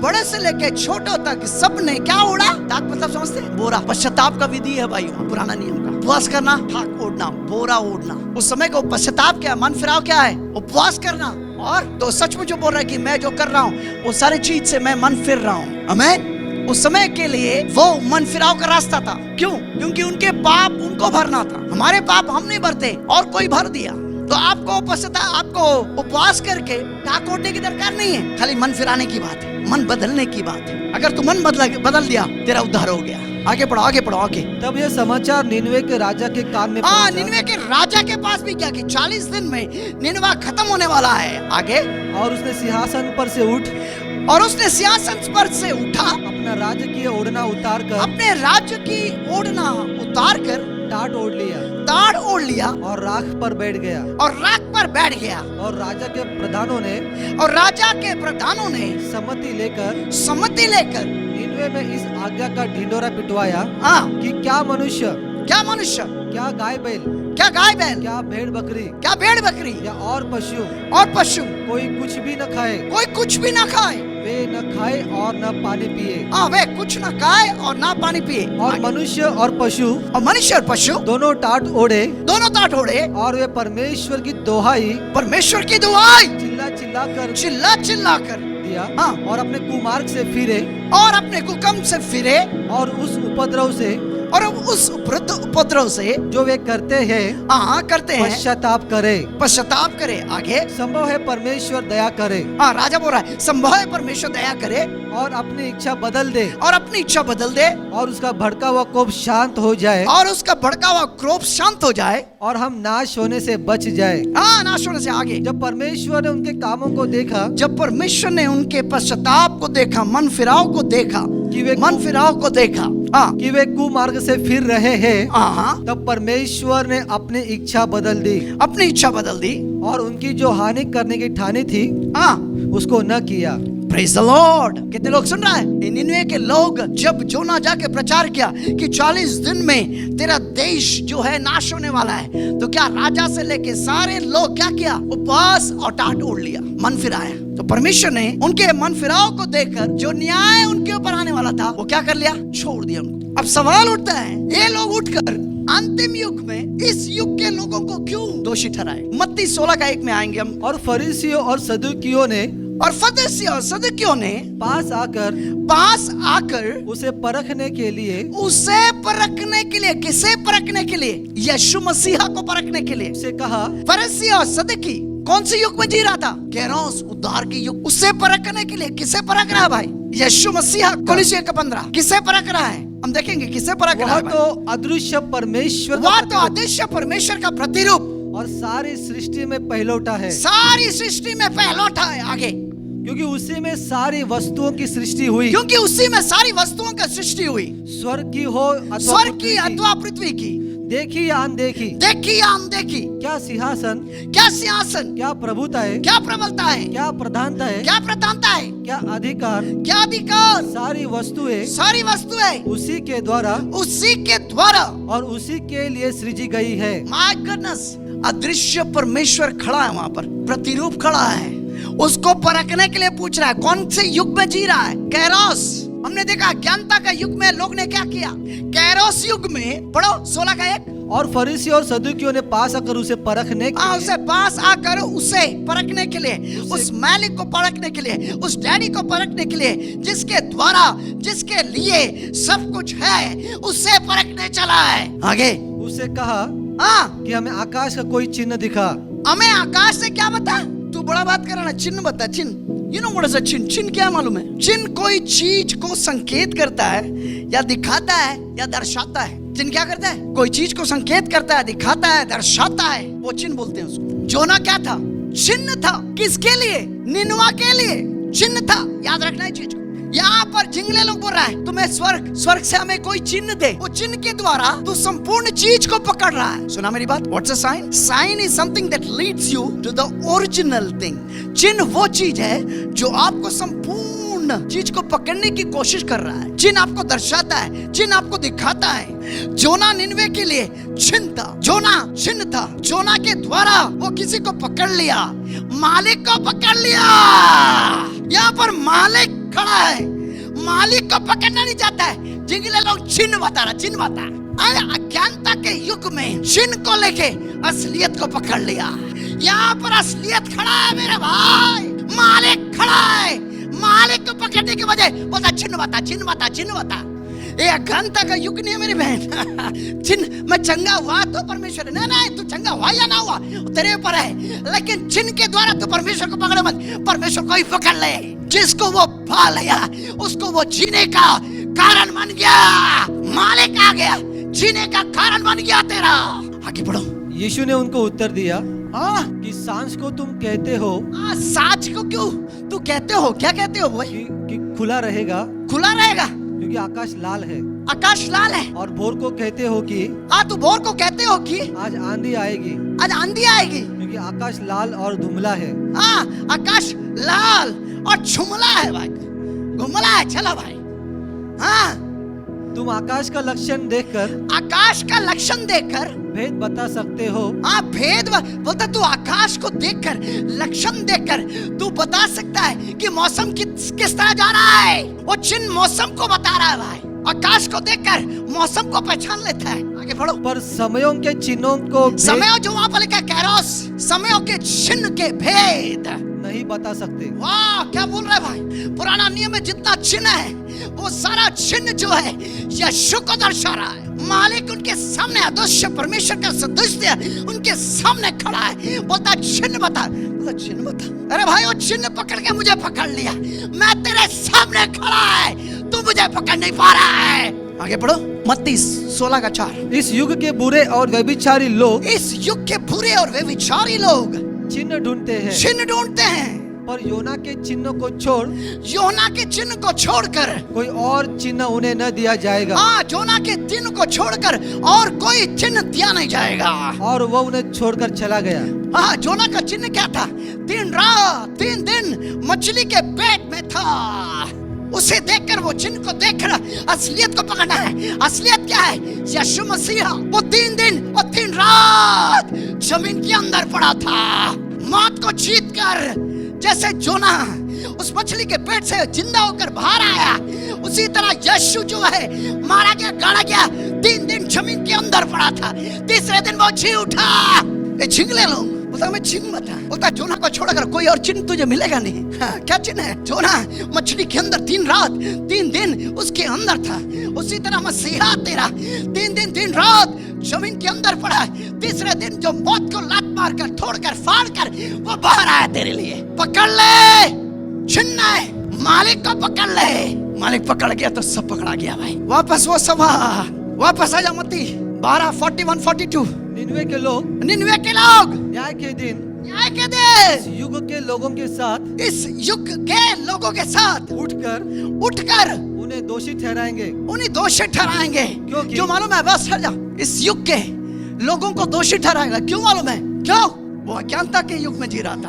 बड़े से लेके छोटों तक सब ने क्या उड़ा? टाट मतलब समझते हैं? बोरा। पश्चाताप का विधि है भाई, पुराना नियम का। उपवास करना, ठाक ओढ़ना, बोरा ओढ़ना। उस समय को पश्चाताप क्या है? मन फिराव क्या है? उपवास करना। और तो सचमुच जो बोल रहा है कि मैं जो कर रहा हूँ वो सारी चीज से मैं मन फिर रहा हूँ। आमीन। उस समय के लिए वो मन फिराव का रास्ता था। क्यों? क्योंकि उनके पाप उनको भरना था। हमारे पाप हम नहीं भरते और कोई भर दिया। तो आपको पश्चाताप, आपको उपवास करके टाक ओढ़ने की दरकार नहीं है, खाली मन फिराने की बात है, मन बदलने की बात है। अगर तू मन बदल दिया, तेरा उद्धार हो गया। आगे पढ़ो, आगे पढ़ो, आगे। तब यह समाचार निनवे के राजा के कान में पहुंचा। निनवे के राजा के पास भी क्या कि 40 दिन में निनवा खत्म होने वाला है। आगे, और उसने सिंहासन पर से उठ, और उसने सिंहासन पर से उठा, अपना राज्य की ओढ़ना उतार कर, अपने राज्य की ओढ़ना उतार कर, टाट ओढ़ लिया, ताड़ ओढ़ लिया, और राख पर बैठ गया। और राख पर बैठ गया। और राजा के प्रधानों ने, और राजा के प्रधानों ने सम्मति लेकर निनवे में इस आज्ञा का ढिंडोरा पिटवाया कि क्या मनुष्य, क्या मनुष्य, क्या गाय बैल, क्या गाय बैल, क्या भेड़ बकरी, क्या भेड़ बकरी, या और पशु कोई कुछ भी न खाए, कोई कुछ भी ना खाए, वे न खाए और न पानी पिए, वे कुछ ना खाए और ना पानी पिए। और मनुष्य और पशु दोनों टाट ओढ़े, टाट ओढ़े, और वे परमेश्वर की दोहाई चिल्ला चिल्ला कर दिया, और अपने कुमार्ग से फिरे, और अपने कुकर्म से फिरे, और उस उपद्रव से जो वे करते हैं पश्चाताप करे। आगे, संभव है परमेश्वर दया करे। राजा बोल रहा है संभव है परमेश्वर दया करे, और अपनी इच्छा बदल दे, और उसका भड़का हुआ कोप शांत हो जाए, और हम नाश होने से बच जाए। नाश होने से। आगे, जब परमेश्वर ने उनके कामों को देखा, जब परमेश्वर ने उनके पश्चाताप को देखा, मन फिराव को देखा, कि वे कुमार्ग से फिर रहे हैं, तब परमेश्वर ने अपनी इच्छा बदल दी, और उनकी जो हानि करने की ठानी थी उसको न किया। Praise the Lord. कितने लोग सुन रहा है? निनवे के लोग जब जोना जाके प्रचार किया कि 40 दिन में तेरा देश जो है नाश होने वाला है, तो क्या राजा से लेके सारे लोग क्या किया? उपवास और टाट ओढ़ लिया, मन फिराया। तो परमेश्वर ने उनके मन फिराव को देखकर जो न्याय उनके ऊपर आने वाला था वो क्या कर लिया? छोड़ दिया उनको। अब सवाल उठता है, ये लोग उठकर अंतिम युग में इस युग के लोगों को क्यों दोषी ठहराए? मत्ती 16:1 में आएंगे हम। और फरीसियों और सदुकियों ने पास आकर उसे परखने के लिए, किसे परखने के लिए? यीशु मसीहा को परखने के लिए। उसे कहा, फरीसी और सदुकी कौन से युग में जी रहा था? केरोस, उद्धार के युग। उसे परखने के लिए किसे परख रहा है भाई? यीशु मसीहा। कोलोसियों 1:15 किसे परख रहा है? हम देखेंगे किसे परख रहा है। तो अदृश्य परमेश्वर का प्रतिरूप, और सारी सृष्टि में पहलौठा है। आगे, क्योंकि उसी में सारी वस्तुओं की सृष्टि हुई, स्वर्ग की हो अथवा पृथ्वी की, देखी या अनदेखी, देखी या अनदेखी, क्या सिंहासन, क्या सिंहासन, क्या प्रभुता है, क्या प्रबलता है, क्या प्रधानता है, क्या प्रधानता है, क्या अधिकार, क्या अधिकार, सारी वस्तुएं सारी वस्तुएं उसी के द्वारा उसी के द्वारा और उसी के लिए सृजी गई है। माय गॉडनेस, अदृश्य परमेश्वर खड़ा है वहां पर, प्रतिरूप खड़ा है, उसको परखने के लिए पूछ रहा है कौन से युग में जी रहा है। कैरोस, हमने देखा ज्ञानता का युग में लोग ने क्या किया। कैरोस युग में पढ़ो 16 का 1, और फरीसी और सदुकियों ने पास आकर उसे परखने के लिए, उसे पास आकर उसे परखने के लिए, उस मालिक को परखने के लिए, उस डैडी को परखने के लिए, जिसके द्वारा, जिसके लिए सब कुछ है, उसे परखने चला है। आगे उससे कहा हाँ, कि हमें आकाश का कोई चिन्ह दिखा। हमें आकाश से क्या बता। तू बड़ा बात कर रहा ना, चिन्ह बता, चिन्ह। You know what is a चिन्ह? चिन्ह क्या मालूम है? चिन्ह कोई चीज को संकेत करता है या दिखाता है या दर्शाता है। चिन्ह क्या करता है? कोई चीज को संकेत करता है, दिखाता है, दर्शाता है, वो चिन्ह बोलते हैं उसको। जोना क्या था? चिन्ह था। किसके लिए? निनवा के लिए चिन्ह था। याद रखना है चीज को। यहाँ पर जिंगले लोग बोल रहा है तुम्हें स्वर्ग से हमें कोई चिन्ह दे। वो चिन्ह के द्वारा तू संपूर्ण चीज को पकड़ रहा है। सुना मेरी बात? What's a sign? Sign is something that leads you to the original thing. चिन्ह वो चीज है जो आपको संपूर्ण चीज को पकड़ने की कोशिश कर रहा है। चिन्ह आपको दर्शाता है, चिन्ह आपको दिखाता है। जोना निनवे के लिए चिन्ह था, जोना चिन्ह था। जोना के द्वारा वो किसी को पकड़ लिया, मालिक को पकड़ लिया। यहाँ पर मालिक खड़ा है, मालिक को पकड़ना नहीं चाहता है। जिंगले लोग चिन्ह बता रहा, चिन्ह बता। अज्ञानता के युग में चिन्ह को लेके असलियत को पकड़ लिया। यहाँ पर असलियत खड़ा है मेरे भाई, मालिक खड़ा है। मालिक को पकड़ने की वजह बोलता चिन्ह बता, चिन्ह बता, चिन्ह बता। ये अज्ञानता का युग नहीं है मेरी बहन। चिन्ह, मैं चंगा हुआ तो परमेश्वर है। नहीं, तू चंगा हुआ या ना हुआ तेरे ऊपर है, लेकिन चिन्ह के द्वारा तू परमेश्वर को पकड़े मत। परमेश्वर को ही पकड़ ले। जिसको वो पा लिया उसको वो जीने का कारण बन गया। मालिक आ गया, जीने का कारण बन गया तेरा। आगे बढ़ो। यीशु ने उनको उत्तर दिया हाँ, कि सांझ को तुम कहते हो साज को क्यों तू कहते हो? क्या कहते हो भाई? कि खुला रहेगा, खुला रहेगा क्योंकि आकाश लाल है। आकाश लाल है। और भोर को कहते हो कि तू भोर को कहते हो कि आज आंधी आएगी, आज आंधी आएगी, क्योंकि आकाश लाल और धुंधला है। आकाश लाल और झुमला है भाई, घुमला है। चलो भाई, हाँ, तुम आकाश का लक्षण देखकर, आकाश का लक्षण देखकर भेद बता सकते हो। भेद बोलता तू आकाश को देखकर, लक्षण देखकर तू बता सकता है कि मौसम किस तरह जा रहा है। वो चिन्ह मौसम को बता रहा है भाई। आकाश को देखकर मौसम को पहचान लेता है। आगे बढ़ो। पर समयों के चिन्हों को समय जो वहां पर लिखा कैरोस, समयों के चिन्ह के भेद नहीं बता सकते। वाह, क्या बोल रहा है भाई? पुराना नियम में जितना चिन्ह है वो सारा चिन्ह जो है यीशु को दर्शा रहा है। मालिक उनके सामने, अदृश्य परमेश्वर का सदस्य उनके सामने खड़ा है। बोलता चिन्ह बता, बोलता चिन्ह बता। अरे भाई, वो चिन्ह पकड़ के मुझे पकड़ लिया। मैं तेरे सामने खड़ा है, तू मुझे पकड़ नहीं पा रहा है। आगे बढ़ो। मत्ती 16 का 4। इस युग के बुरे और व्यभिचारी लोग, इस युग के बुरे और व्यभिचारी लोग चिन्ह ढूंढते हैं, चिन्ह ढूंढते हैं, पर योना के चिन्ह को छोड़, योना के चिन्ह को छोड़कर कोई और चिन्ह उन्हें न दिया जाएगा। जोना के चिन्ह को छोड़कर और कोई चिन्ह दिया नहीं जाएगा। और वह उन्हें छोड़कर चला गया। जोना का चिन्ह क्या था? 3 रात 3 दिन मछली के पेट में था। उसे देखकर, वो चिन्ह को देखकर असलियत को पकड़ना है। असलियत क्या है? यीशु मसीह। वो 3 दिन और 3 रात जमीन के अंदर पड़ा था, मौत को जीत कर। जैसे जोना उस मछली के पेट से जिंदा होकर बाहर आया, उसी तरह यीशु जो है मारा गया, गाड़ा गया, 3 दिन जमीन के अंदर पड़ा था। तीसरे दिन वो जी उठा। ये छिंगले लोग बोलता मैं चिन्ह बता। बोलता जोना को छोड़कर कोई और चिन्ह तुझे मिलेगा नहीं। क्या चिन्ह है? जोना मछली के अंदर 3 रात 3 दिन उसके अंदर था। उसी तरह मसीहा तेरा 3 दिन 3 रात जमीन के अंदर पड़ा। तीसरे दिन जो मौत को लात मार कर, तोड़कर, फाड़ कर वो बाहर आया तेरे लिए। पकड़ ले, चिन्ह है। मालिक को पकड़ ले। मालिक पकड़ गया तो सब पकड़ा गया भाई। वापस वो सभा, वापस आ जा। मत्ती 12 41 42। निनवे के लोग, निनवे के लोग न्याय के दिन, न्याय के दिन इस युग के लोगों के साथ, इस युग के लोगों के साथ उठकर उन्हें दोषी ठहराएंगे। उन्हें दोषी ठहराएंगे। क्योंकि जो मालूम है, बस हट जा। इस युग के लोगों को दोषी ठहराएगा। क्यों मालूम है? क्यों? वो अज्ञानता के युग में जी रहा था।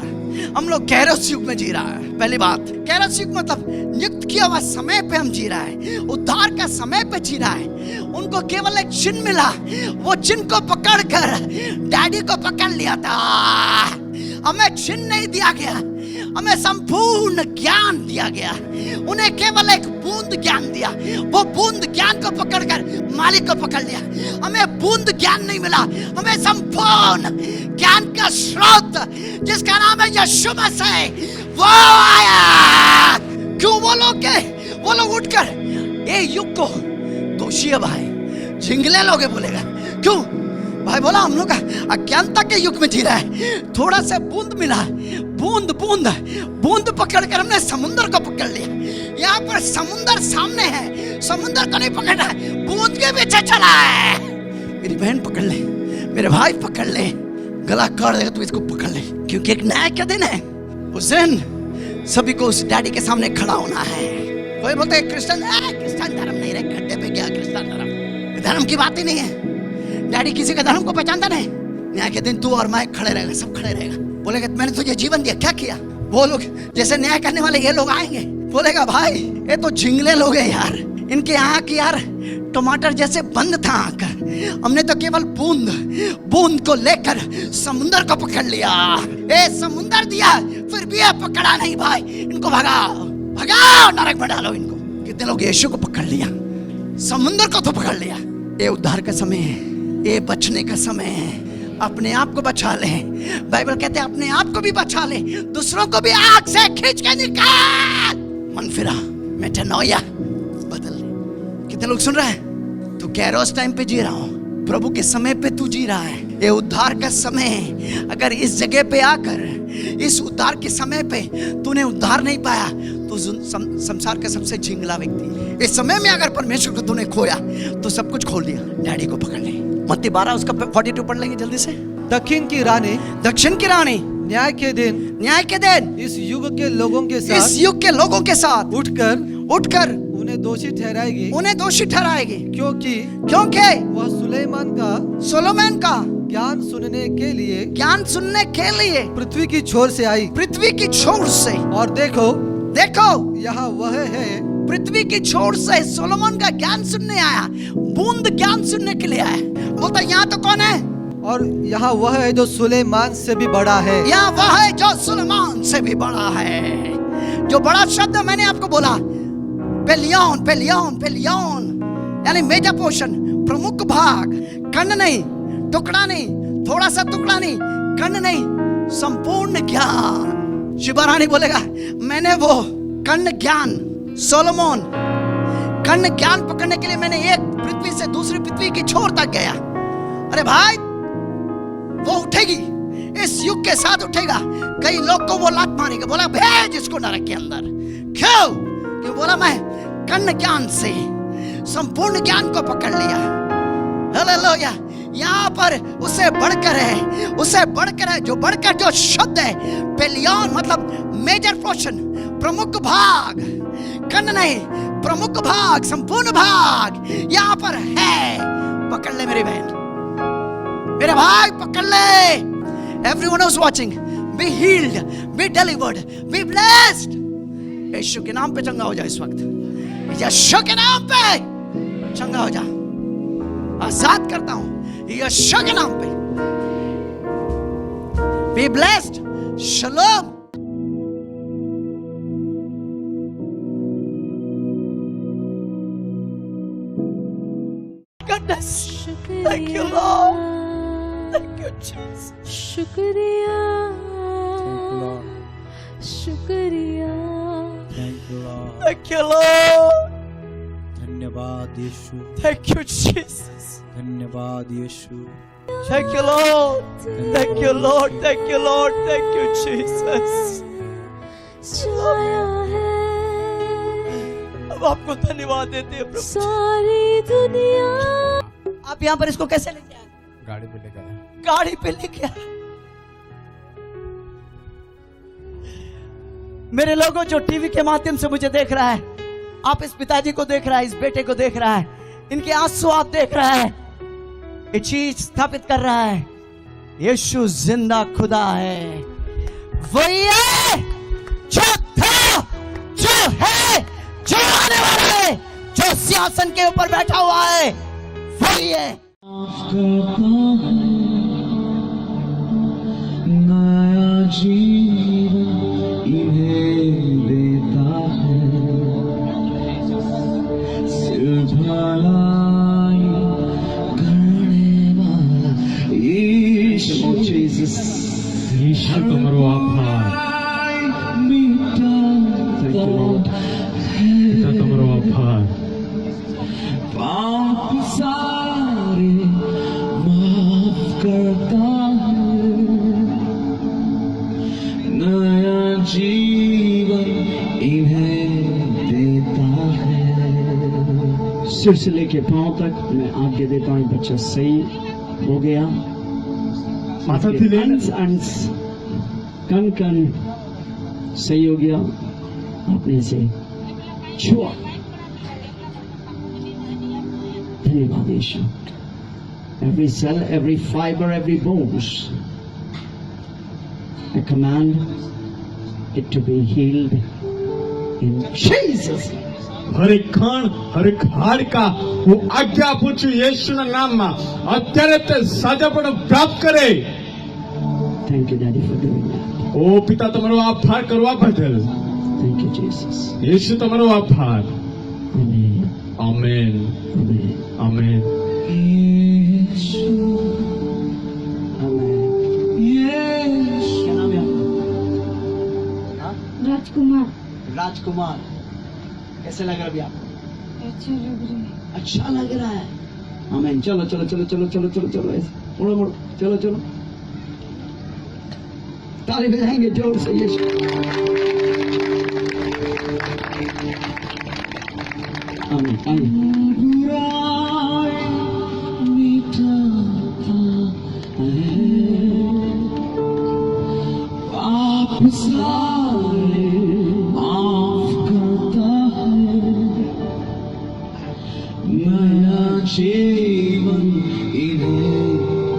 हम लोग कैरोस युग में जी रहा है। पहली बात, कैरोस युग मतलब नियुक्त किया हुआ समय पे हम जी रहा है, उद्धार का समय पे जी रहा है। उनको केवल एक चिन्ह मिला, वो चिन्ह को पकड़कर डैडी को पकड़ लिया था। हमें चिन्ह नहीं दिया गया, हमें संपूर्ण ज्ञान दिया गया। उन्हें केवल एक बूंद ज्ञान दिया, वो बूंद ज्ञान को पकड़कर मालिक को पकड़ लिया। हमें बूंद ज्ञान नहीं मिला, हमें संपूर्ण ज्ञान का स्रोत जिसका नाम है यीशु मसीह, वो आया। क्यों? वो लोग उठकर ये युग को दोषी है भाई, झिंगले लोग बोलेगा। क्यों भाई? बोला हम लोग अज्ञानता के युग में जी रहा है। थोड़ा सा बूंद मिला, बूंद पकड़कर हमने समुद्र को पकड़ लिया। यहाँ पर समुद्र सामने है, समुद्र को नहीं पकड़ना है, बूंद के पीछे चला है। मेरी बहन पकड़ ले, मेरे भाई पकड़ ले, गला काट देगा तू इसको पकड़ ले, क्योंकि एक न्याय का दिन है। उस दिन सभी को उस डैडी के सामने खड़ा होना है। कोई बोलते हैं क्रिश्चियन धर्म नहीं रहे, गड्ढे पे गया क्रिश्चियन धर्म की बात ही नहीं है। डैडी किसी का धर्म को पहचानता नहीं। न्याय के दिन तू और मैं खड़े रहेगा, सब खड़े रहेगा। बोलेगा मैंने तुझे जीवन दिया, क्या किया? वो लोग जैसे न्याय करने वाले ये लोग आएंगे, बोलेगा भाई ये तो झिंगले लोग हैं यार, इनके आंख यार टमाटर जैसे बंद था आंख। हमने तो केवल बूंद को लेकर समुंदर को पकड़ लिया। ए समुंदर दिया फिर भी ये पकड़ा नहीं भाई, इनको भगाओ नरक में डालो इनको। कितने लोग यीशु को पकड़ लिया, समुंदर को तो पकड़ लिया। ये उद्धार का समय है, ये बचने का समय है। अपने आप को बचा ले। बाइबल कहते हैं अपने आप को भी बचा ले, दूसरों को भी आग से खींच के निकाल। मन फिरा, मेटानोया बदल ले। कितने लोग सुन रहे हैं? तू कैरोस टाइम पे जी रहा हूं, प्रभु के समय पे तू जी रहा है। ये उद्धार का समय है। अगर इस जगह पे आकर इस उद्धार के समय पे तूने उद्धार नहीं पाया तो संसार का सबसे झिंगला व्यक्ति। इस समय में अगर परमेश्वर को तूने खोया तो सब कुछ खो लिया। डैडी को पकड़ ले। मत्ती 12 उसका 42 पढ़ लेंगे जल्दी से। दक्षिण की रानी न्याय के दिन इस युग के लोगों के साथ उठकर उन्हें दोषी ठहराएगी। क्योंकि वह सुलेमान का ज्ञान सुनने के लिए पृथ्वी की छोर से। और देखो यहाँ वह है, पृथ्वी की छोर से सोलोमन का ज्ञान सुनने आया, बूंद ज्ञान सुनने के लिए आया। बोलता यहाँ तो कौन है? और यहाँ वह है जो सुलेमान से भी बड़ा है। यहाँ वह है जो सुलेमान से भी बड़ा है। जो बड़ा शब्द मैंने आपको बोला, पेलियन यानी मेजर पोर्शन, प्रमुख भाग, खंड नहीं, टुकड़ा नहीं, थोड़ा सा टुकड़ा नहीं, खंड नहीं, संपूर्ण ज्ञान। शिबा रानी बोलेगा मैंने वो खंड ज्ञान, सोलोमन खंड ज्ञान पकड़ने के लिए मैंने एक पृथ्वी से दूसरी पृथ्वी की छोर तक गया। अरे भाई वो उठेगी, इस युग के साथ उठेगा। कई लोग को वो लात मारेगा, बोला भेज इसको नरक के अंदर। क्यों बोला मैं खंड ज्ञान से संपूर्ण ज्ञान को पकड़ लिया। हालेलुया। यहाँ पर उससे बढ़कर है, जो बढ़कर जो शब्द है पेलियन मतलब मेजर पोर्शन, प्रमुख भाग, खंड नहीं, प्रमुख भाग, संपूर्ण भाग यहाँ पर है। पकड़ ले मेरी बहन, मेरे भाई पकड़ ले। Everyone who's watching, be healed, be delivered, be blessed। यीशु के नाम पे चंगा हो जा इस वक्त, यीशु के नाम पे चंगा हो जा। आजाद करता हूं यीशु के नाम पे। Be blessed, shalom। Goodness, thank you Lord, thank you Jesus। शुक्रिया, thank you Lord। धन्यवाद यीशु, Thank you Jesus। धन्यवाद यीशु, Thank you Lord, thank you Lord, thank you Lord, thank you Jesus। छाया है अब आपको धन्यवाद देते हैं प्रभु। सारी दुनिया। आप यहाँ पर इसको कैसे लेके आए? गाड़ी पे लेकर आए। गाड़ी पे लेके आए। मेरे लोगों जो टीवी के माध्यम से मुझे देख रहा है, आप इस पिताजी को देख रहा है, इस बेटे को देख रहा है, इनके आंसू आप देख रहा है। ये चीज स्थापित कर रहा है यीशु जिंदा खुदा है। वही है जो था, जो है, जो आने वाला है, जो सिंहासन के ऊपर बैठा हुआ है, वही है। नया जीवन इन्हें देता है, सिर्फ भलाई करने वाला यीशु। यीशु તમારો આભાર, मिटाता પિતા તમારો આભાર। पाप सारे माफ करता है, नया जीवन इन्हें देता है। सिर से लेके पांव तक मैं आज्ञा देता हूँ, बच्चा सही हो गया। माथाથી લઈને अंश कन कन सही हो गया, आपने से छुआ। धन्यवाद यीशु। Every cell, every fiber, every bones, I command it to be healed in Jesus' name. હર એક ખણ, હર એક હાડકા હું આજ્ઞા આપું છું યેશુના નામમાં અત્યારે તે સાજાપણું પ્રાપ્ત કરે। Thank you, Daddy, for doing that. ઓ પિતા તમારો આભાર કરવા બદલ। Thank you, Jesus. યેશુ તમારો આભાર। Amen. Amen, Amen. આમેન। यीशु, Amen. यीशु। क्या नाम है आपका? राजकुमार। राजकुमार। कैसे लग रहा है अभी आपको? अच्छा लग रही है। अच्छा लग रहा है। आमीन। चलो चलो चलो चलो चलो चलो चलो ऐसे मुड़ो मुड़ो, चलो चलो, ताली बजाएंगे जोर से यीशु। आमीन आमीन। बुराई मिटाता है, पाप सारे माफ करता है, नया जीवन इन्हें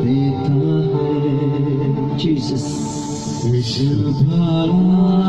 देता है। जीसस। सिर्फ भलाई